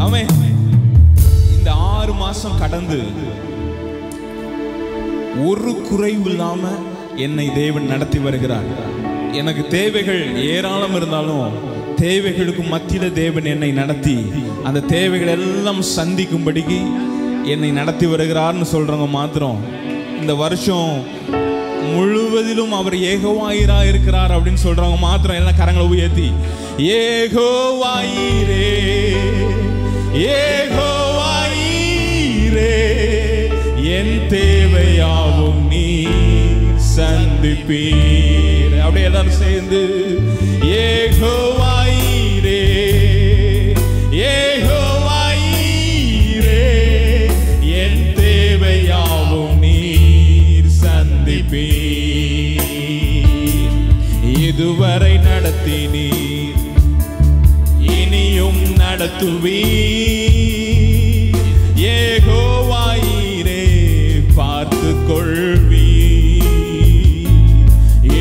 ஆமென். இந்த 6 மாசம் கடந்து ஒரு குறைவு இல்லாம என்னை தேவன் நடத்தி வருகிறார். எனக்கு தேவைகள் ஏராளம் இருந்தாலும் தேவைகளுக்கு மத்தியில தேவன் என்னை நடத்தி அந்த தேவைகள் எல்லாம் சந்திக்கும்படிக்கு என்னை நடத்தி வருகிறார்னு சொல்றவங்க மாத்திரம் இந்த வருஷம் முழுவதிலும் அவர் ஏகோவாயிரா இருக்கிறார் அப்படின்னு சொல்றவங்க மாத்திரம் எல்லாம் கரங்களை உயர்த்தி ஏகோவாயிரே ஏகோவாயிரே என் தேவையாவும் நீ சந்திப்பீர். அப்படியே எல்லாரும் சேர்ந்து ஏகோவாயிரே ஏகோவாயிரே என் தேவையாவும் நீர் சந்திப்பீர். இதுவரை நடத்தினீர் இனியும் நடத்துவீர். ஏகோவாயிரே பார்த்து கொள்வீர்.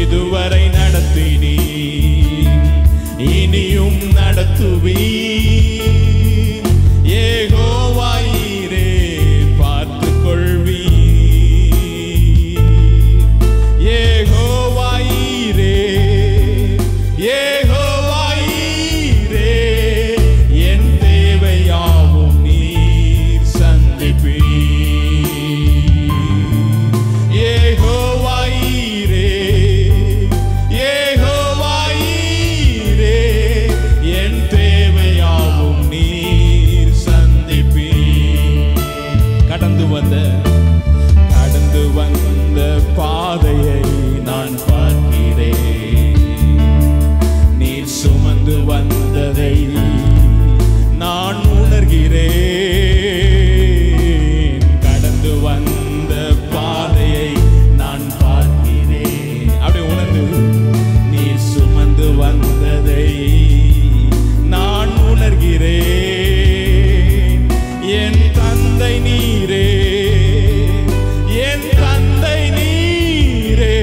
இதுவரை நடத்தினீர் இனியும் நடத்துவீர். ஏகோவாயிரே பார்த்து கொள்வீர். ஏகோவாயிரே ஏகோவாயிரே என் தேவையாவும் நீர் சந்திப்பீர். ஏகோவாயிரே ஏகோவாயிரே என் தேவையாவும் நீர் சந்திப்பீர். கடந்து வந்த பாதையை நான் பார்க்கிறேன். நீர் சுமந்து வந்ததை நான் உணர்கிறேன். கடந்து வந்த பாதையை நான் பார்க்கிறேன். அப்படி உணர்ந்து நீர் சுமந்து வந்ததை நான் உணர்கிறேன். என் தந்தை நீரே என் தந்தை நீரே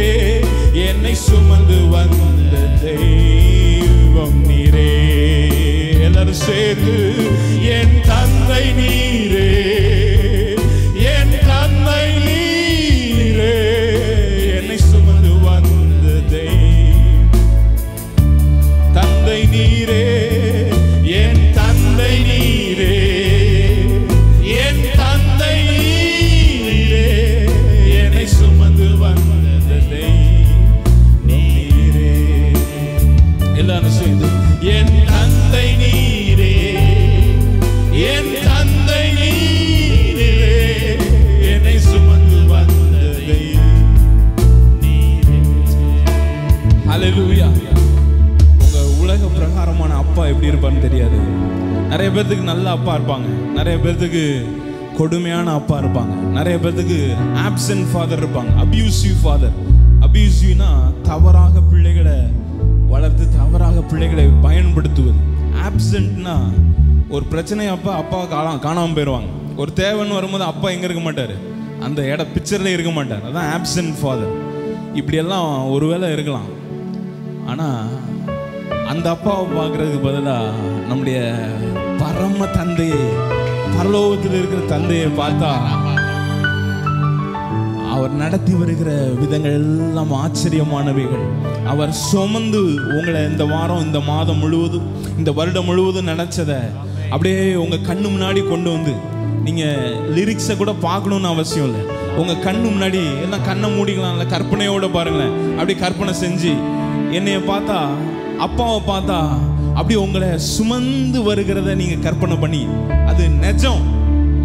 என்னை சுமந்து வந்த தெய்வம் நீரே. எல்லாரும் சேர்ந்து என் தந்தை நீரே என் தந்தை நீரே என்னை சுமந்து வந்த தந்தை நீரே என் தந்தை நீரே என் தந்தை நீரே என்னை சுமந்து வந்ததை நீரே. எல்லாரும் சேர்ந்து என் தந்தை நீரே என் தந்தை நீரே என்னை சுமந்து வந்ததை நீரே. ஹல்லேலூயா. உங்க உலக பிரகாரமான அப்பா எப்படி இருப்பான்னு தெரியாது. நிறைய பேர்த்துக்கு நல்ல அப்பா இருப்பாங்க, நிறைய பேர்த்துக்கு கொடுமையான அப்பா இருப்பாங்க, நிறைய பேர்த்துக்கு ஆப்சென்ட் ஃபாதர் இருப்பாங்க, அபியூசிவ் ஃபாதர். அபியூசிவ்னா தவறாக பிள்ளைகளை வளர்த்து தவறாக பிள்ளைகளை பயன்படுத்துவது. ஆப்சென்ட்னா ஒரு பிரச்சனை அப்பா காணாமல் போயிடுவாங்க. ஒரு தேவைன்னு வரும்போது அப்பா எங்கே இருக்க மாட்டார், அந்த பிக்சர்ல இருக்க மாட்டார். அதான் ஆப்சென்ட் ஃபாதர். இப்படியெல்லாம் ஒருவேளை இருக்கலாம். ஆனால் அந்த அப்பாவை பார்க்கறதுக்கு பதிலாக நம்முடைய பரம தந்தையை, பரலோகத்தில் இருக்கிற தந்தையை பார்த்தா அவர் நடத்தி வருகிற விதங்கள் எல்லாம் ஆச்சரியமானவைகள். அவர் சுமந்து உங்களை இந்த வாரம் இந்த மாதம் முழுவதும் இந்த வருடம் முழுவதும் நினைச்சதை அப்படியே உங்க கண்ணு முன்னாடி கொண்டு வந்து, நீங்க லிரிக்ஸை கூட பார்க்கணும்னு அவசியம் இல்லை. உங்க கண்ணு முன்னாடி எல்லாம் கண்ணை மூடிக்கலாம்ல, கற்பனையோட பாருங்களேன். அப்படி கற்பனை செஞ்சு என்னைய பார்த்தா, அப்பாவை பார்த்தா அப்படி உங்களை சுமந்து வருகிறத நீங்க கற்பனை பண்ணி, அது நிஜம்,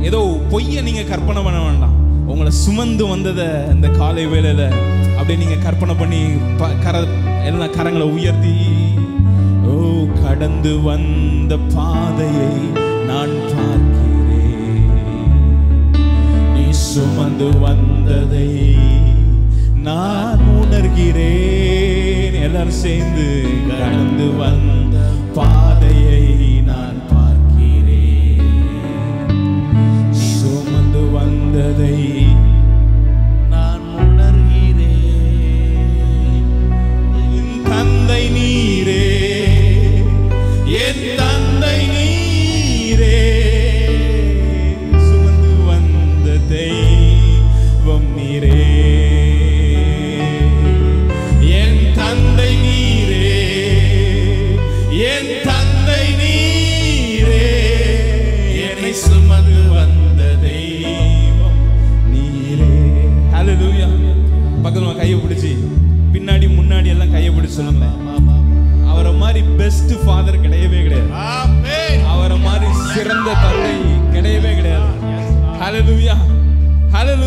ஏதோ பொய்ய நீங்க கற்பனை பண்ண வேண்டாம். உங்களை சுமந்து வந்ததை இந்த காலை வேளையில அப்படியே நீங்க கற்பனை பண்ணி எல்லாம் கரங்களை உயர்த்தி, ஓ கடந்து வந்த பாதையை நான் பார்க்கிறேன். நீ சுமந்து வந்ததை நான் உணர்கிறேன். எல்லாரும் சேர்ந்து கடந்து வந்த பாதையை நான் பார்க்கிறேன். சுமந்து வந்ததை நான் உணர்கிறேன். என் தந்தை நீரே என் தந்தை நீரே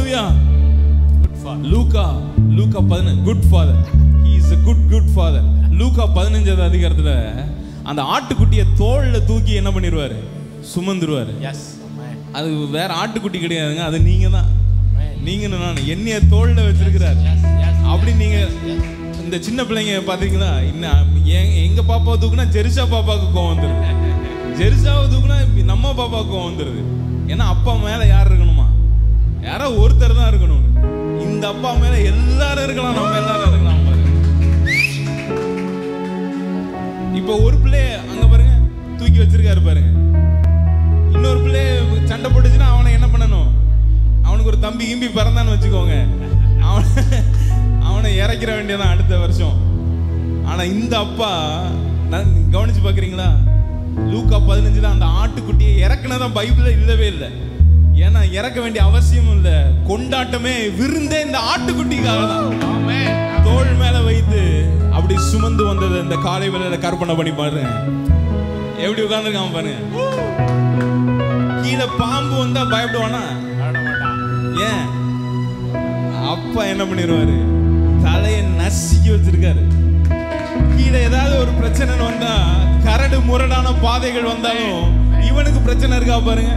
ஹalleluya. லூக்கா 11 good father. He is a good father. லூக்கா 15வது அதிகாரத்துல அந்த ஆட்டுக்குட்டியை தோள்ல தூக்கி என்ன பண்ணிடுவாரு? சுமந்துருவாரு. அது வேற ஆட்டுக்குட்டி கிடையாதுங்க, அது நீங்க தான். நீங்க நான் என்னைய தோள்ல வச்சிருக்கிறாரு. அப்படி நீங்க இந்த சின்ன பிள்ளைங்க பாத்தீங்களா, எங்க பாப்பா தூக்குனா ஜெருசா பாப்பாவுக்கு கோவம் வந்துருது, ஜெருசாவை தூக்குனா நம்ம பாப்பாவுக்கு கோவம் வந்துருது. ஏன்னா அப்பா மேல யார் இருக்கணுமா? யாரோ ஒருத்தர் தான் இருக்கணும். இந்த அப்பா மேல எல்லாரும் இருக்கலாம், நம்ம எல்லாரும் இருக்கலாம். இப்ப ஒரு பிள்ளைய அங்க பாருங்க தூக்கி வச்சிருக்காரு பாருங்க. இன்னொரு பிள்ளைய சண்டை போட்டுச்சுன்னா அவனை என்ன பண்ணணும்? அவனுக்கு ஒரு தம்பி கிம்பி பிறந்தான்னு வச்சுக்கோங்க, அவனை இறக்கிற வேண்டியதான் அடுத்த வருஷம். ஆனா இந்த அப்பா கவனிச்சு பாக்குறீங்களா? லூக்கா 15 அந்த ஆட்டுக்குட்டியை இறக்குனதான் பைபிள்ல இல்லவே இல்லை. ஏன்னா இறக்க வேண்டிய அவசியம் இல்ல. கொண்டாட்டமே விருந்தே இந்த ஆட்டுக்குட்டிக்காக தான். தோள் மேல வைத்து அப்படி சுமந்து வந்தது இந்த காலை வேளையில கற்பனை பண்ணி பாருங்க. எப்படி உட்கார்ந்துருக்காம பாருங்க. கீழே பாம்பு வந்தா பயப்படுவானா? ஏன்? அப்பா என்ன பண்ணிடுவாரு? தலையை நசுக்கி வச்சிருக்காரு. கீழே ஏதாவது ஒரு பிரச்சனை வந்தா, கரடு முரடான பாதைகள் வந்தாலும் இவனுக்கு பிரச்சனை இருக்கா பாருங்க.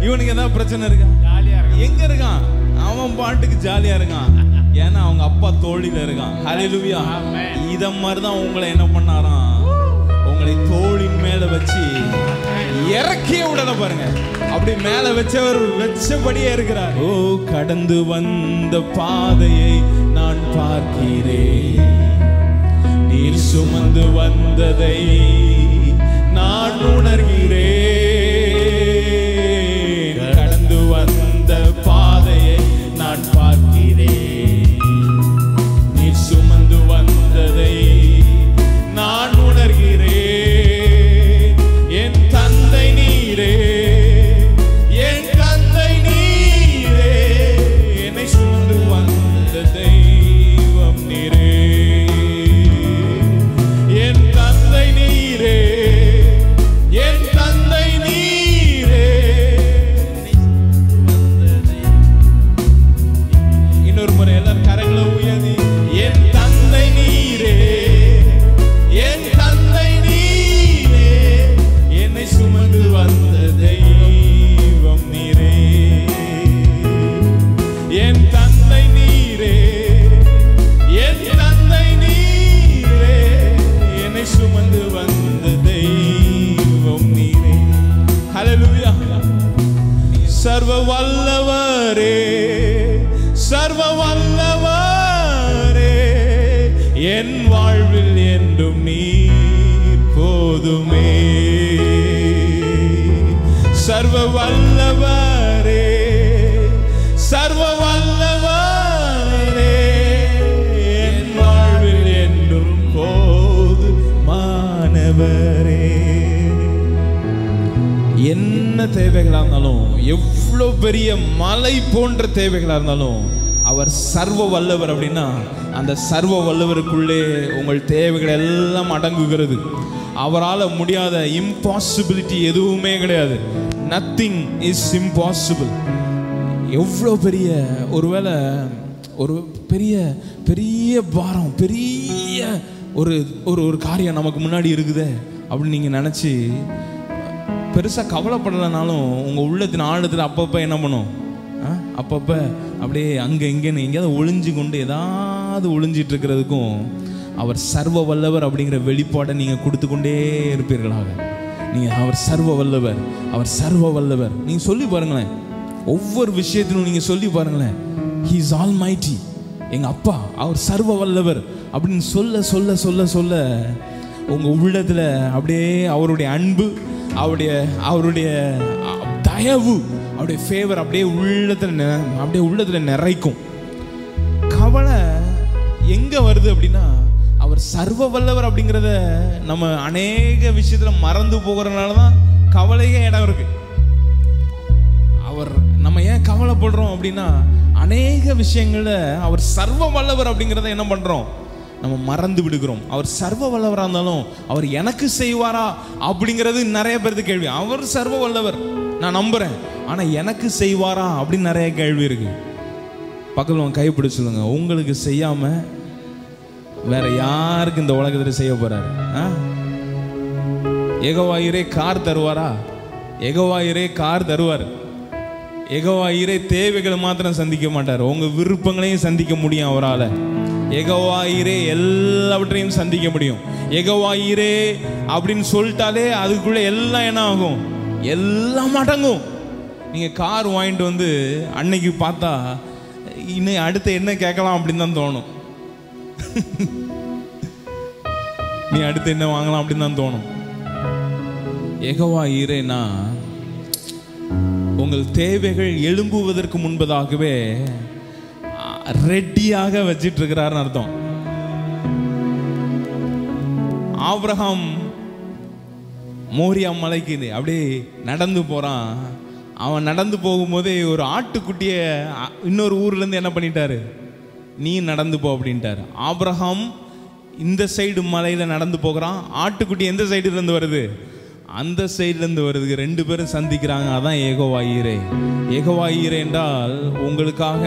இவனுக்கு ஏதாவது பிரச்சனை இருக்கா? எங்க இருக்கான்? அவன் பாட்டுக்கு ஜாலியா இருக்கான். ஏன்னா அவங்க அப்பா தோளில இருக்கான். ஹல்லேலூயா. இத மாதிரி தான் உங்களை என்ன பண்ணாராம்? உங்களை தோளின் மேல வச்சு இறக்கிய உடனே பாருங்க, அப்படி மேல வச்சவர் வச்சபடியே இருக்கிறார். ஓ, கடந்து வந்த பாதையை நான் பார்க்கிறேன், நீர் சுமந்து வந்ததை நான் உணர்கிறேன். கடந்து வந்த பாதையை நான் பார்க்கிறேன், நீர் சுமந்து வந்ததை நான் உணர்கிறேன். என் தந்தை நீரே, என் தந்தை நீரே, என்னை சுமந்து வந்த தெய்வம் நீரே. என் தந்தை நீரே, என் தந்தை நீரே. இன்னொரு முறை எல்லாரும் கரங்களை உயர்த்தி, என் தந்தை நீரே, என் தந்தை நீரே, என்னை சுமந்து வந்த தெய்வம் நீரே. என் தந்தை நீரே, என் தந்தை நீரே, என்னை சுமந்து வந்த தெய்வம் நீரே. ஹல்லேலூயா. சர்வ வல்லவரே, சர்வ வல்லவரே, என் வாழ்வில் என்றும் நீர் போதுமே. சர்வ வல்லவரே, சர்வ வல்லவரே, என் வாழ்வில் என்றும் போதுமானவரே. என்ன தேவைகளா இருந்தாலும், எவ்வளவு பெரிய மலை போன்ற தேவைகளா இருந்தாலும், அவர் சர்வ வல்லவர். அப்படின்னா அந்த சர்வ வல்லவருக்குள்ளே உங்கள் தேவைகள் எல்லாம் அடங்குகிறது. அவரால் முடியாத இம்பாசிபிலிட்டி எதுவுமே கிடையாது. Nothing is impossible. எவ்வளோ பெரிய, ஒருவேளை ஒரு பெரிய பெரிய பாரம், பெரிய ஒரு ஒரு காரியம் நமக்கு முன்னாடி இருக்குதே அப்படின்னு நீங்கள் நினச்சி பெருசாக கவலைப்படலைனாலும் உங்கள் உள்ளத்தின் ஆழத்தில் அப்பப்போ என்ன பண்ணும்? அப்பப்போ அப்படியே அங்கே இங்கேன்னு எங்கேயாவது ஒளிஞ்சு கொண்டு ஏதாவது ஒளிஞ்சிட்டு இருக்கிறதுக்கும் அவர் சர்வ வல்லவர் அப்படிங்கிற வெளிப்பாடை நீங்கள் கொடுத்து கொண்டே இருப்பீர்களாக. நீங்கள் அவர் சர்வ வல்லவர், அவர் சர்வ வல்லவர். நீங்கள் சொல்லி பாருங்களேன், ஒவ்வொரு விஷயத்திலும் நீங்கள் சொல்லி பாருங்களேன், ஹி இஸ் ஆல்மைட்டி. எங்கள் அப்பா அவர் சர்வ வல்லவர் அப்படின்னு சொல்ல சொல்ல சொல்ல சொல்ல உங்கள் உள்ளத்தில் அப்படியே அவருடைய அன்பு, அவருடைய தயவு, அவருடைய ஃபேவர் அப்படியே உள்ளத்தில் நிறைக்கும். கவலை எங்கே வருது அப்படின்னா, அவர் சர்வ வல்லவர் அப்படிங்கிறத நம்ம அநேக விஷயத்தில் மறந்து போகிறதுனால தான் கவலையே இடம் இருக்கு. அவர் நம்ம ஏன் கவலைப்படுறோம் அப்படின்னா, அநேக விஷயங்கள்ல அவர் சர்வ வல்லவர் அப்படிங்கிறத என்ன பண்ணுறோம்? நம்ம மறந்து விடுகிறோம். அவர் சர்வ வல்லவராக இருந்தாலும் அவர் எனக்கு செய்வாரா அப்படிங்கிறது நிறைய பேருக்கு கேள்வி. அவர் சர்வ வல்லவர், நான் நம்புகிறேன், ஆனால் எனக்கு செய்வாரா அப்படின்னு நிறைய கேள்வி இருக்கு. பக்கத்தில் உங்க கைப்பிடி சொல்லுங்க, உங்களுக்கு செய்யாம வேற யாருக்கு இந்த உலகத்தில் செய்ய போறாரு? யெகோவா ஈரே கார் தருவாரா? யெகோவா ஈரே கார் தருவார். யெகோவா ஈரே தேவைகளை மாத்திரம் சந்திக்க மாட்டார், உங்க விருப்பங்களையும் சந்திக்க முடியும் அவரால். யெகோவா ஈரே எல்லாவற்றையும் சந்திக்க முடியும். யெகோவா ஈரே அப்படின்னு சொல்லிட்டாலே அதுக்குள்ள எல்லாம் என்ன ஆகும்? எல்லாம் அடங்கும். நீங்க கார் வாங்கிட்டு வந்து அன்னைக்கு பார்த்தா இன்னும் அடுத்து என்ன கேட்கலாம் அப்படின்னு தான் தோணும். நீ அடுத்து என்ன வாங்கலாம் அப்படின்னு தான் தோணும். யெகோவா ஈரேனா உங்கள் தேவைகள் எழும்புவதற்கு முன்பதாகவே ரெடியாக வச்சிட்டு இருக்கிறாருன்னு அர்த்தம். ஆபிரகாம் மோரியா மலைக்கு அப்படியே நடந்து போறான். அவன் நடந்து போகும்போதே ஒரு ஆட்டுக்குட்டிய இன்னொரு ஊர்ல இருந்து என்ன பண்ணிட்டாரு? நீ நடந்து போ அப்படின்ட்டாரு. ஆபிரகாம் இந்த சைடு மலையில நடந்து போகிறான், ஆட்டுக்குட்டி எந்த சைடுல இருந்து வருது? அந்த சைடுல இருந்து வருது. ரெண்டு பேரும் சந்திக்கிறாங்க. அதான் யெகோவா ஈரே. யெகோவா ஈரே என்றால் உங்களுக்காக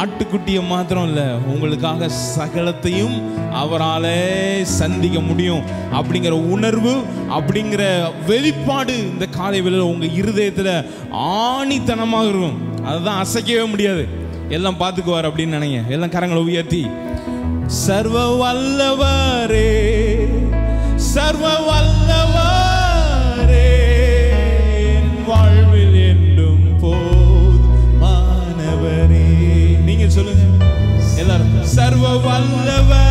ஆட்டுக்குட்டியை மாத்திரம் இல்ல, உங்களுக்காக சகலத்தையும் அவராலே சந்திக்க முடியும் அப்படிங்கிற உணர்வு, அப்படிங்கிற வெளிப்பாடு இந்த காலை வேளையில உங்க இருதயத்துல ஆணித்தனமாக இருக்கும். அதுதான் அசைக்கவே முடியாது. எல்லாம் பார்த்துக்குவார் அப்படின்னு நினைங்க. எல்லாம் கரங்களை உயர்த்தி, சர்வ வல்லவரே, சர்வ வல்லவரே, வாழ்வில் என்றும் போதுமானவரே. நீங்க சொல்லுங்க எல்லாரும், சர்வ வல்லவர்